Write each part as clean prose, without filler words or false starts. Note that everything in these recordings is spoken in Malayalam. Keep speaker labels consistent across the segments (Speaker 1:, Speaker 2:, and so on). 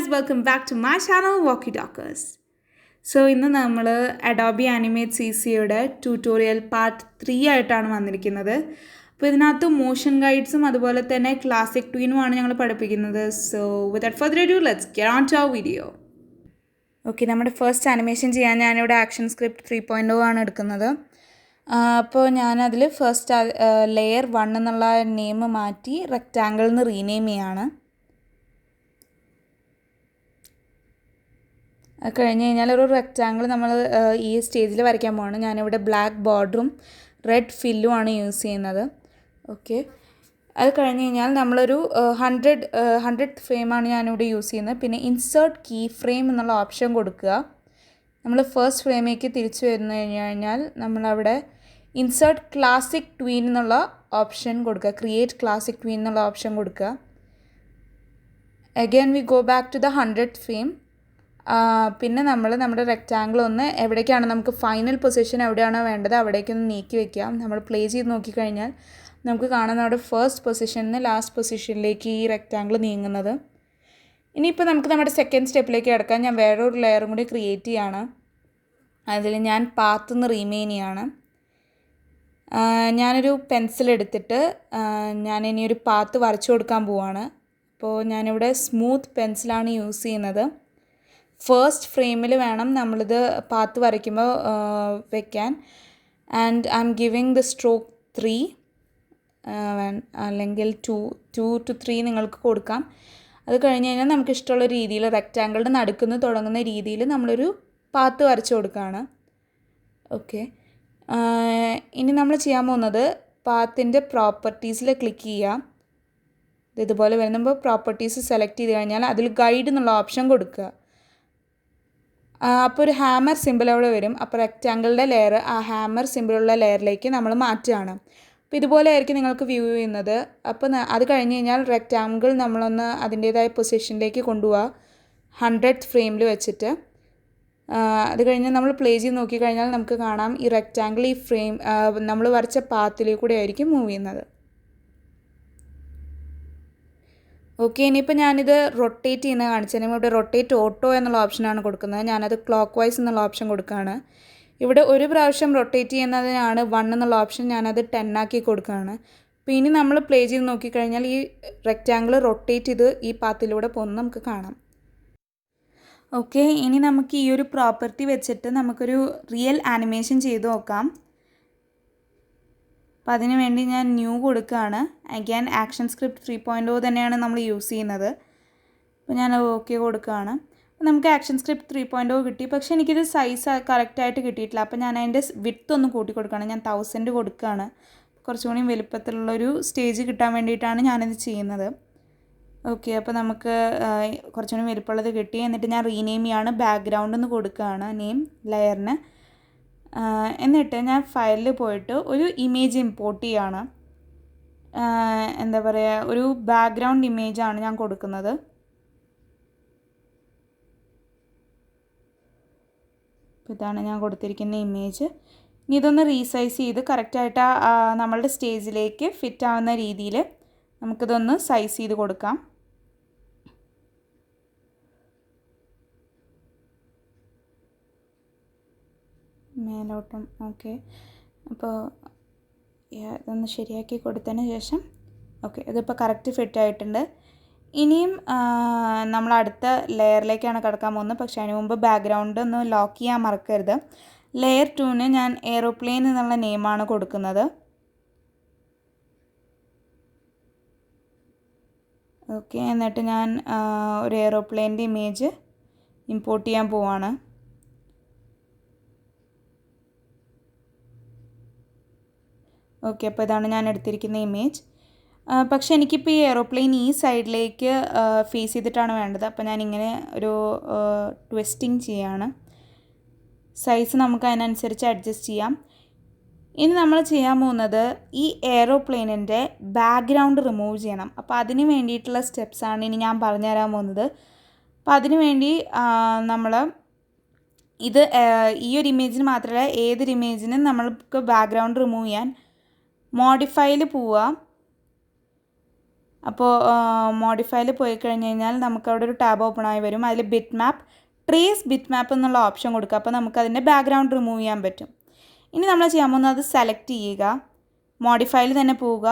Speaker 1: guys, welcome back to my channel WALKYTALKERS. So ഇന്ന് നമ്മൾ Adobe Animate CCയുടെ ട്യൂട്ടോറിയൽ പാർട്ട് 3 ആയിട്ടാണ് വന്നിരിക്കുന്നത്. അപ്പോൾ ഇതിനകത്ത് മോഷൻ ഗൈഡ്സും അതുപോലെ തന്നെ ക്ലാസിക് ട്വീനുമാണ് ഞങ്ങൾ പഠിപ്പിക്കുന്നത്. So without further ado, let's get on to our video. Okay, നമ്മുടെ ഫസ്റ്റ് ആനിമേഷൻ ചെയ്യാൻ ഞാനിവിടെ ആക്ഷൻ സ്ക്രിപ്റ്റ് 3.0 ആണ് എടുക്കുന്നത്. അപ്പോൾ ഞാനതിൽ ഫസ്റ്റ് ലെയർ 1 എന്നുള്ള നെയിം മാറ്റി റെക്റ്റാങ്കിളിൽ നിന്ന് റീനെയിം ചെയ്യാണ്. കഴിഞ്ഞ് കഴിഞ്ഞാൽ ഒരു റെക്റ്റാങ്കിൾ നമ്മൾ ഈ സ്റ്റേജിൽ വരയ്ക്കാൻ പോവാണ്. ഞാനിവിടെ ബ്ലാക്ക് ബോർഡറും റെഡ് ഫില്ലുമാണ് യൂസ് ചെയ്യുന്നത്. ഓക്കെ, അത് കഴിഞ്ഞ് കഴിഞ്ഞാൽ നമ്മളൊരു 100th ഫ്രെയിമാണ് ഞാനിവിടെ യൂസ് ചെയ്യുന്നത്. പിന്നെ ഇൻസേർട്ട് കീ ഫ്രെയിം എന്നുള്ള ഓപ്ഷൻ കൊടുക്കുക. നമ്മൾ ഫസ്റ്റ് ഫ്രെയിമിലേക്ക് തിരിച്ചു വരുന്നു കഴിഞ്ഞാൽ നമ്മളവിടെ ഇൻസേർട്ട് ക്ലാസിക് ട്വീൻ എന്നുള്ള ഓപ്ഷൻ കൊടുക്കുക. ക്രിയേറ്റ് ക്ലാസിക് ട്വീൻ എന്നുള്ള ഓപ്ഷൻ കൊടുക്കുക. Again we go back to the 100th frame. പിന്നെ നമ്മുടെ റെക്റ്റാങ്കിൾ ഒന്ന് എവിടേക്കാണ് നമുക്ക് ഫൈനൽ പൊസിഷൻ എവിടെയാണോ വേണ്ടത് അവിടേക്കൊന്ന് നീക്കി വയ്ക്കാം. നമ്മൾ പ്ലേ ചെയ്ത് നോക്കിക്കഴിഞ്ഞാൽ നമുക്ക് കാണാം നമ്മുടെ ഫസ്റ്റ് പൊസിഷനിൽ നിന്ന് ലാസ്റ്റ് പൊസിഷനിലേക്ക് ഈ റെക്റ്റാങ്കിൾ നീങ്ങുന്നത്. ഇനിയിപ്പോൾ നമുക്ക് നമ്മുടെ സെക്കൻഡ് സ്റ്റെപ്പിലേക്ക് കിടക്കാൻ ഞാൻ വേറൊരു ലെയറും കൂടി ക്രിയേറ്റ് ചെയ്യാണ്. അതിൽ ഞാൻ പാത്ത് നിന്ന് റീമെയിൻ ചെയ്യാണ്. ഞാനൊരു പെൻസിൽ എടുത്തിട്ട് ഞാനിനി ഒരു പാത്ത് വരച്ചു കൊടുക്കാൻ പോവാണ്. അപ്പോൾ ഞാനിവിടെ സ്മൂത്ത് പെൻസിലാണ് യൂസ് ചെയ്യുന്നത്. ഫസ്റ്റ് ഫ്രെയിമിൽ വേണം നമ്മളിത് പാത്ത് വരയ്ക്കുമ്പോൾ വെക്കാൻ. And I M giving the stroke 3 അല്ലെങ്കിൽ 2 to 3 നിങ്ങൾക്ക് കൊടുക്കാം. അത് കഴിഞ്ഞ് കഴിഞ്ഞാൽ നമുക്ക് ഇഷ്ടമുള്ള രീതിയിൽ റെക്റ്റാങ്കിളിൻ്റെ നടുക്കുന്ന് തുടങ്ങുന്ന രീതിയിൽ നമ്മളൊരു പാത്ത് വരച്ചു കൊടുക്കുകയാണ്. ഓക്കെ, ഇനി നമ്മൾ ചെയ്യാൻ പോകുന്നത് പാത്തിൻ്റെ പ്രോപ്പർട്ടീസിൽ ക്ലിക്ക് ചെയ്യുക. ഇതുപോലെ വരുമ്പോൾ പ്രോപ്പർട്ടീസ് സെലക്ട് ചെയ്ത് കഴിഞ്ഞാൽ അതിൽ ഗൈഡ് എന്നുള്ള ഓപ്ഷൻ കൊടുക്കുക. അപ്പോൾ ഒരു ഹാമർ സിമ്പിൾ അവിടെ വരും. അപ്പോൾ റെക്റ്റാങ്കിളിൻ്റെ ലെയർ ആ ഹാമർ സിമ്പിളുള്ള ലെയറിലേക്ക് നമ്മൾ മാറ്റുകയാണ്. അപ്പോൾ ഇതുപോലെ ആയിരിക്കും നിങ്ങൾക്ക് വ്യൂ ചെയ്യുന്നത്. അപ്പോൾ അത് കഴിഞ്ഞ് കഴിഞ്ഞാൽ റെക്റ്റാങ്കിൾ നമ്മളൊന്ന് അതിൻ്റേതായ പൊസിഷനിലേക്ക് കൊണ്ടുപോവുക 100th ഫ്രെയിമിൽ വെച്ചിട്ട്. അത് കഴിഞ്ഞ് നമ്മൾ പ്ലേ ചെയ്ത് നോക്കിക്കഴിഞ്ഞാൽ നമുക്ക് കാണാം ഈ റെക്റ്റാങ്കിൾ ഈ ഫ്രെയിം നമ്മൾ വരച്ച പാത്തിലേക്ക് കൂടെ ആയിരിക്കും മൂവ് ചെയ്യുന്നത്. ഓക്കെ, ഇനിയിപ്പോൾ ഞാനിത് റൊട്ടേറ്റ് ചെയ്യുന്നത് കാണിച്ചു തരാം. ഇവിടെ റൊട്ടേറ്റ് ഓട്ടോ എന്നുള്ള ഓപ്ഷനാണ് കൊടുക്കുന്നത്. ഞാനത് ക്ലോക്ക് വൈസ് എന്നുള്ള ഓപ്ഷൻ കൊടുക്കുകയാണ്. ഇവിടെ ഒരു പ്രാവശ്യം റൊട്ടേറ്റ് ചെയ്യുന്നതിനാണ് 1 എന്നുള്ള ഓപ്ഷൻ, ഞാനത് 10 ആക്കി കൊടുക്കുകയാണ്. അപ്പോൾ ഇനി നമ്മൾ പ്ലേ ചെയ്ത് നോക്കിക്കഴിഞ്ഞാൽ ഈ റെക്റ്റാങ്കിൾ റൊട്ടേറ്റ് ചെയ്ത് ഈ പാത്തിലൂടെ പോകുന്നത് നമുക്ക് കാണാം. ഓക്കെ, ഇനി നമുക്ക് ഈ ഒരു പ്രോപ്പർട്ടി വെച്ചിട്ട് നമുക്കൊരു റിയൽ ആനിമേഷൻ ചെയ്ത് നോക്കാം. അപ്പോൾ അതിന് വേണ്ടി ഞാൻ ന്യൂ കൊടുക്കുകയാണ്. അഗൈൻ ആക്ഷൻ സ്ക്രിപ്റ്റ് 3.0 തന്നെയാണ് നമ്മൾ യൂസ് ചെയ്യുന്നത്. അപ്പോൾ ഞാൻ ഓക്കെ കൊടുക്കുകയാണ്. അപ്പോൾ നമുക്ക് ആക്ഷൻ സ്ക്രിപ്റ്റ് 3.0 കിട്ടി. പക്ഷേ എനിക്കിത് സൈസ് കറക്റ്റായിട്ട് കിട്ടിയിട്ടില്ല. അപ്പോൾ ഞാൻ അതിൻ്റെ വിഡ്ത്ത് ഒന്ന് കൂട്ടി കൊടുക്കുകയാണ്. ഞാൻ 1000 കൊടുക്കുകയാണ്. കുറച്ചുകൂടി വലുപ്പത്തിലുള്ളൊരു സ്റ്റേജ് കിട്ടാൻ വേണ്ടിയിട്ടാണ് ഞാനിത് ചെയ്യുന്നത്. ഓക്കെ, അപ്പോൾ നമുക്ക് കുറച്ചുകൂടി വലുപ്പമുള്ളത് കിട്ടി. എന്നിട്ട് ഞാൻ റീനെയിം ചെയ്യാണ്. ബാക്ക്ഗ്രൗണ്ട് എന്ന് കൊടുക്കുകയാണ് നെയിം ലെയറിന്. എന്നിട്ട് ഞാൻ ഫയലിൽ പോയിട്ട് ഒരു ഇമേജ് ഇമ്പോർട്ട് ചെയ്യാണ്. എന്താ പറയുക, ഒരു ബാക്ക്ഗ്രൗണ്ട് ഇമേജാണ് ഞാൻ കൊടുക്കുന്നത്. അപ്പോൾ ഇതാണ് ഞാൻ കൊടുത്തിരിക്കുന്ന ഇമേജ്. ഇനി ഇതൊന്ന് റീസൈസ് ചെയ്ത് കറക്റ്റായിട്ട് നമ്മളുടെ സ്റ്റേജിലേക്ക് ഫിറ്റ് ആവുന്ന രീതിയിൽ നമുക്കിതൊന്ന് സൈസ് ചെയ്ത് കൊടുക്കാം. മേലോട്ടും. ഓക്കെ, അപ്പോൾ ഇതൊന്ന് ശരിയാക്കി കൊടുത്തതിന് ശേഷം ഓക്കെ, ഇതിപ്പോൾ കറക്റ്റ് ഫിറ്റ് ആയിട്ടുണ്ട്. ഇനിയും നമ്മൾ അടുത്ത ലെയറിലേക്കാണ് കിടക്കാൻ പോകുന്നത്. പക്ഷേ അതിന് മുമ്പ് ബാക്ക്ഗ്രൗണ്ട് ഒന്ന് ലോക്ക് ചെയ്യാൻ മറക്കരുത്. ലെയർ 2ന് ഞാൻ എയ്റോപ്ലെയിൻ എന്നുള്ള നെയിമാണ് കൊടുക്കുന്നത്. ഓക്കെ, എന്നിട്ട് ഞാൻ ഒരു എയ്റോപ്ലെയിൻ്റെ ഇമേജ് ഇമ്പോർട്ട് ചെയ്യാൻ പോവാണ്. ഓക്കെ, അപ്പോൾ ഇതാണ് ഞാൻ എടുത്തിരിക്കുന്ന ഇമേജ്. പക്ഷേ എനിക്കിപ്പോൾ ഈ എയ്റോപ്ലെയിൻ ഈ സൈഡിലേക്ക് ഫേസ് ചെയ്തിട്ടാണ് വേണ്ടത്. അപ്പോൾ ഞാനിങ്ങനെ ഒരു ട്വിസ്റ്റിംഗ് ചെയ്യാണ്. സൈസ് നമുക്ക് അതിനനുസരിച്ച് അഡ്ജസ്റ്റ് ചെയ്യാം. ഇനി നമ്മൾ ചെയ്യാൻ പോകുന്നത് ഈ എയ്റോപ്ലെയിനിൻ്റെ ബാക്ക്ഗ്രൗണ്ട് റിമൂവ് ചെയ്യണം. അപ്പോൾ അതിന് വേണ്ടിയിട്ടുള്ള സ്റ്റെപ്സാണ് ഇനി ഞാൻ പറഞ്ഞു തരാൻ പോകുന്നത്. അപ്പോൾ അതിന് വേണ്ടി നമ്മൾ ഇത് ഈ ഒരു ഇമേജിന് മാത്രമല്ല ഏതൊരു ഇമേജിനും നമ്മൾക്ക് ബാക്ക്ഗ്രൗണ്ട് റിമൂവ് ചെയ്യാൻ മോഡിഫൈയിൽ പോവുക. അപ്പോൾ മോഡിഫൈയിൽ പോയി കഴിഞ്ഞ് കഴിഞ്ഞാൽ നമുക്കവിടെ ഒരു ടാബ് ഓപ്പൺ ആയി വരും. അതിൽ ബിറ്റ് മാപ്പ്, ട്രേസ് ബിറ്റ് മാപ്പ് എന്നുള്ള ഓപ്ഷൻ കൊടുക്കുക. അപ്പോൾ നമുക്കതിൻ്റെ ബാക്ക്ഗ്രൗണ്ട് റിമൂവ് ചെയ്യാൻ പറ്റും. ഇനി നമ്മൾ ചെയ്യാൻ പോകുന്നത് അത് സെലക്ട് ചെയ്യുക, മോഡിഫൈയിൽ തന്നെ പോവുക,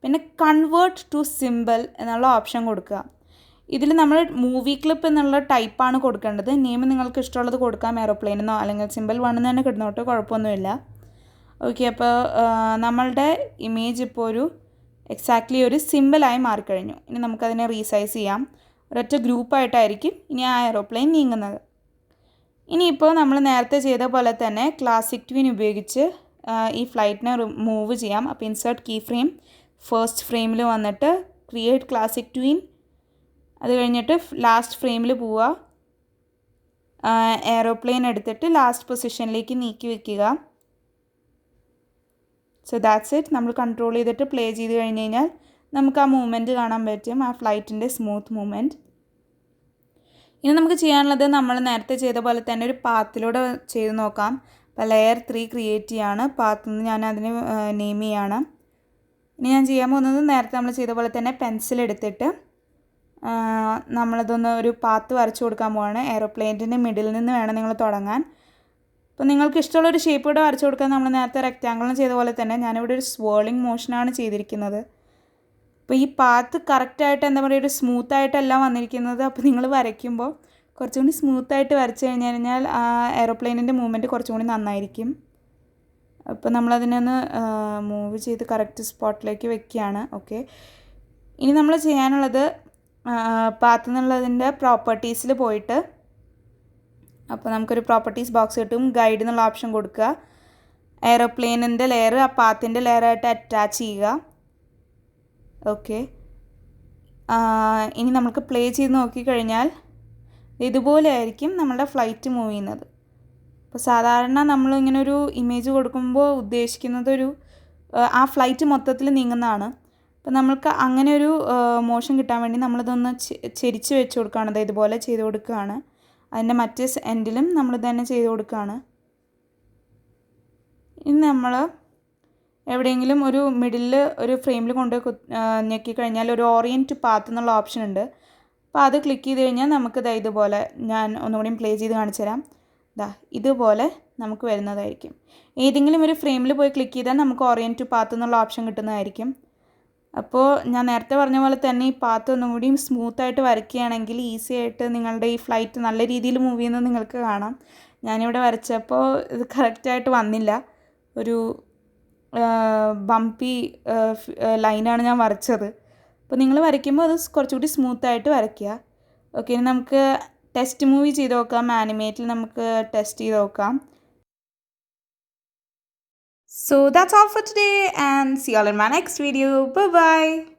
Speaker 1: പിന്നെ കൺവേർട്ട് ടു സിമ്പിൾ എന്നുള്ള ഓപ്ഷൻ കൊടുക്കുക. ഇതിൽ നമ്മൾ മൂവി ക്ലിപ്പ് എന്നുള്ള ടൈപ്പാണ് കൊടുക്കേണ്ടത്. നെയിം നിങ്ങൾക്ക് ഇഷ്ടമുള്ളത് കൊടുക്കാം, എയറോപ്ലെയിനെന്നോ അല്ലെങ്കിൽ സിമ്പിൾ 1 എന്ന് തന്നെ കിടന്നോട്ട്, കുഴപ്പമൊന്നുമില്ല. ഓക്കെ, അപ്പോൾ നമ്മളുടെ ഇമേജ് ഇപ്പോൾ ഒരു എക്സാക്ട്ലി ഒരു സിമ്പിളായി മാറിക്കഴിഞ്ഞു. ഇനി നമുക്കതിനെ റീസൈസ് ചെയ്യാം. ഒരൊറ്റ ഗ്രൂപ്പായിട്ടായിരിക്കും ഇനി ആ എയറോപ്ലെയിൻ നീങ്ങുന്നത്. ഇനിയിപ്പോൾ നമ്മൾ നേരത്തെ ചെയ്ത പോലെ തന്നെ ക്ലാസിക് ട്വീൻ ഉപയോഗിച്ച് ഈ ഫ്ലൈറ്റിനെ മൂവ് ചെയ്യാം. അപ്പോൾ ഇൻസേർട്ട് കീ ഫ്രെയിം, ഫസ്റ്റ് ഫ്രെയിമിൽ വന്നിട്ട് ക്രിയേറ്റ് ക്ലാസിക് ട്വീൻ, അത് കഴിഞ്ഞിട്ട് ലാസ്റ്റ് ഫ്രെയിമിൽ പോവുക, എയറോപ്ലെയിൻ എടുത്തിട്ട് ലാസ്റ്റ് പൊസിഷനിലേക്ക് നീക്കി വയ്ക്കുക. So that's it. നമ്മൾ കൺട്രോൾ ചെയ്തിട്ട് പ്ലേ ചെയ്ത് കഴിഞ്ഞ് കഴിഞ്ഞാൽ നമുക്ക് ആ മൂവ്മെൻറ്റ് കാണാൻ പറ്റും, ആ ഫ്ലൈറ്റിൻ്റെ സ്മൂത്ത് മൂവ്മെൻറ്റ്. ഇനി നമുക്ക് ചെയ്യാനുള്ളത് നമ്മൾ നേരത്തെ ചെയ്ത പോലെ തന്നെ ഒരു പാത്തിലൂടെ ചെയ്ത് നോക്കാം. അപ്പോൾ ലെയർ 3 ക്രിയേറ്റ് ചെയ്യാണ്. പാത്തിൽ നിന്ന് ഞാൻ അതിന് നെയിം ചെയ്യാണ്. ഇനി ഞാൻ ചെയ്യാൻ പോകുന്നത് നേരത്തെ നമ്മൾ ചെയ്ത പോലെ തന്നെ പെൻസിൽ എടുത്തിട്ട് നമ്മളതൊന്ന് ഒരു പാത്ത് വരച്ചു കൊടുക്കാൻ പോവാണ്. എയറോപ്ലെയിനിൻ്റെ മിഡിൽ നിന്ന് വേണം നിങ്ങൾ തുടങ്ങാൻ. അപ്പോൾ നിങ്ങൾക്ക് ഇഷ്ടമുള്ളൊരു ഷേപ്പ് ഇവിടെ വരച്ചു കൊടുക്കാൻ നമ്മൾ നേരത്തെ റെക്റ്റാങ്കിളിന് ചെയ്ത പോലെ തന്നെ ഞാനിവിടെ ഒരു സ്വേർലിംഗ് മോഷനാണ് ചെയ്തിരിക്കുന്നത്. അപ്പോൾ ഈ പാത്ത് കറക്റ്റായിട്ട് എന്താ പറയുക, ഒരു സ്മൂത്തായിട്ടല്ല വന്നിരിക്കുന്നത്. അപ്പോൾ നിങ്ങൾ വരയ്ക്കുമ്പോൾ കുറച്ചും കൂടി സ്മൂത്തായിട്ട് വരച്ച് കഴിഞ്ഞാൽ ആ എയറോപ്ലെയിനിൻ്റെ മൂവ്മെൻറ്റ് കുറച്ചും കൂടി നന്നായിരിക്കും. അപ്പോൾ നമ്മളതിനൊന്ന് മൂവ് ചെയ്ത് കറക്റ്റ് സ്പോട്ടിലേക്ക് വെക്കുകയാണ്. ഓക്കെ, ഇനി നമ്മൾ ചെയ്യാനുള്ളത് പാത്ത് എന്നുള്ളതിൻ്റെ പ്രോപ്പർട്ടീസിൽ പോയിട്ട്, അപ്പോൾ നമുക്കൊരു പ്രോപ്പർട്ടീസ് ബോക്സ് കിട്ടും. ഗൈഡ് എന്നുള്ള ഓപ്ഷൻ കൊടുക്കുക. എയറോപ്ലെയിനിൻ്റെ ലെയർ ആ പാത്തിൻ്റെ ലെയറായിട്ട് അറ്റാച്ച് ചെയ്യുക. ഓക്കെ, ഇനി നമുക്ക് പ്ലേ ചെയ്ത് നോക്കിക്കഴിഞ്ഞാൽ ഇതുപോലെ ആയിരിക്കും നമ്മളുടെ ഫ്ലൈറ്റ് മൂവ് ചെയ്യുന്നത്. അപ്പോൾ സാധാരണ നമ്മളിങ്ങനെ ഒരു ഇമേജ് കൊടുക്കുമ്പോൾ ഉദ്ദേശിക്കുന്നത് ഒരു ആ ഫ്ലൈറ്റ് മൊത്തത്തിൽ നീങ്ങുന്നതാണ്. അപ്പോൾ നമ്മൾക്ക് അങ്ങനെ ഒരു മോഷൻ കിട്ടാൻ വേണ്ടി നമ്മളിതൊന്ന് ചെരിച്ച് വെച്ച് കൊടുക്കുകയാണ്. അതായത് ഇതുപോലെ ചെയ്ത് കൊടുക്കുകയാണ്. അതിൻ്റെ മറ്റേ എൻഡിലും നമ്മൾ തന്നെ ചെയ്ത് കൊടുക്കുകയാണ്. ഇനി നമ്മൾ എവിടെയെങ്കിലും ഒരു മിഡിലിൽ ഒരു ഫ്രെയിമിൽ കൊണ്ട് ഞെക്കിക്കഴിഞ്ഞാൽ ഒരു ഓറിയൻറ്റ് പാത്ത് എന്നുള്ള ഓപ്ഷൻ ഉണ്ട്. അപ്പോൾ അത് ക്ലിക്ക് ചെയ്ത് കഴിഞ്ഞാൽ നമുക്ക് ഇതുപോലെ, ഞാൻ ഒന്നുകൂടിയും പ്ലേ ചെയ്ത് കാണിച്ചു തരാം. ഇതുപോലെ നമുക്ക് വരുന്നതായിരിക്കും. ഏതെങ്കിലും ഒരു ഫ്രെയിമിൽ പോയി ക്ലിക്ക് ചെയ്താൽ നമുക്ക് ഓറിയൻറ്റ് പാത്ത് എന്നുള്ള ഓപ്ഷൻ കിട്ടുന്നതായിരിക്കും. അപ്പോൾ ഞാൻ നേരത്തെ പറഞ്ഞ പോലെ തന്നെ ഈ പാത്ത് ഒന്നും കൂടിയും സ്മൂത്തായിട്ട് വരയ്ക്കുകയാണെങ്കിൽ ഈസി ആയിട്ട് നിങ്ങളുടെ ഈ ഫ്ലൈറ്റ് നല്ല രീതിയിൽ മൂവ് ചെയ്യുന്നത് നിങ്ങൾക്ക് കാണാം. ഞാനിവിടെ വരച്ചപ്പോൾ ഇത് കറക്റ്റായിട്ട് വന്നില്ല. ഒരു ബംപി ലൈനാണ് ഞാൻ വരച്ചത്. അപ്പോൾ നിങ്ങൾ വരയ്ക്കുമ്പോൾ അത് കുറച്ചുകൂടി സ്മൂത്തായിട്ട് വരയ്ക്കുക. ഓക്കെ, ഇനി നമുക്ക് ടെസ്റ്റ് മൂവി ചെയ്ത് നോക്കാം. ആനിമേറ്റിൽ നമുക്ക് ടെസ്റ്റ് ചെയ്ത് നോക്കാം. So that's all for today and see you all in my next video. Bye bye.